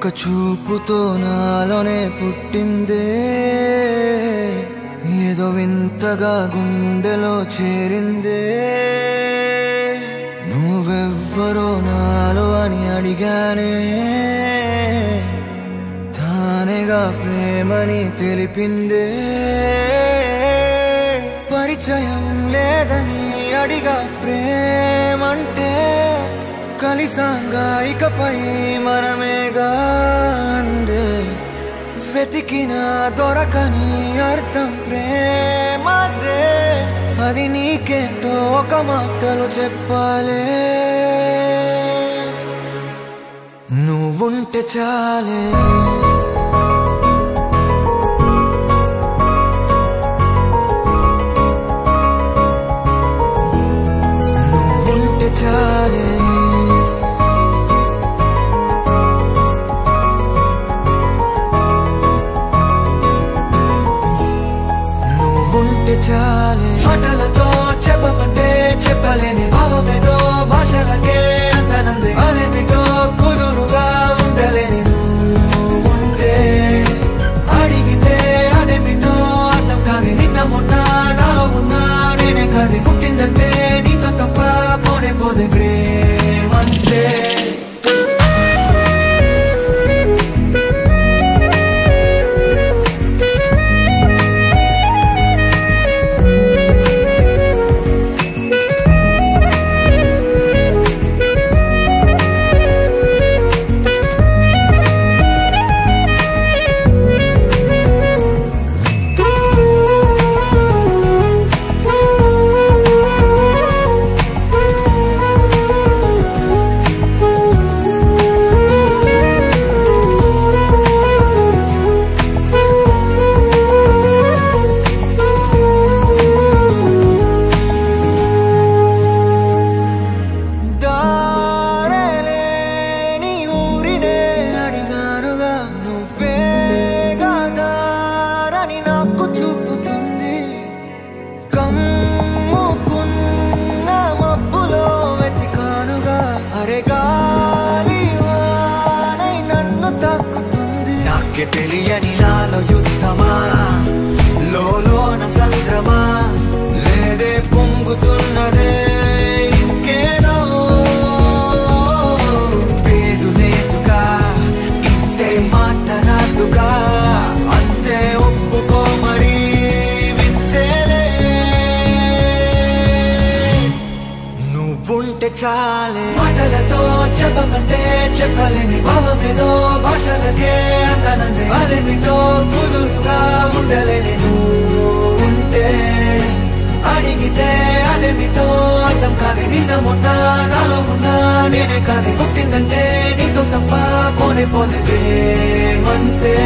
ఒక్క చూపుతో నాలోనే పుట్టిందే ఏదో వింతగా గుండెలో చేరిందే నువ్వెవ్వరో నాలో అని అడిగానే తానేగా ప్రేమని తెలిపిందే పరిచయం లేదని అడిగా ప్రేమంటే కలిసాంగా ఇకపై మనమేగా అందే వెతికినా దొరకని అర్థం ప్రేమదే అది నీకేంటో ఒక మాటలో చెప్పాలే నువ్వుంటే చాలే నువ్వుంటే చాలే చాలే మాటలతో చెప్పమంటే చెప్పలేని భావమేదో భాషలకే అందనంది అదేమిటో కుదురుగా ఉండలేని ఉంటే అడిగితే అదేమిటో అర్థం కాదు నిన్న మొన్న నాలో ఉన్నా నేనే కాదు పుట్టిందంటే నీతో తప్ప పోనే పోదే ప్రేమంతే తెలియని నాలో యుద్ధమా లోన సంద్రమా లేదే పొంగుతున్నదే ఇంకేదో పేరు లేదుగా ఇంతే మాట్లాడుగా అంతే ఒప్పుకో మరి వింతేలే నువ్వుంటే చాలే మాటలతో చెప్పమంటే చెప్పలేని భావమేదో భాషలకే అందనందే అదేమిటో కుదురుగా ఉండలేని ఉంటే అడిగితే అదేమిటో అర్థం కాదు నిన్న మొన్న నాలో ఉన్నా నేనే కాదు పుట్టిందంటే నీతో తప్ప పోనే పోతే ప్రేమంతే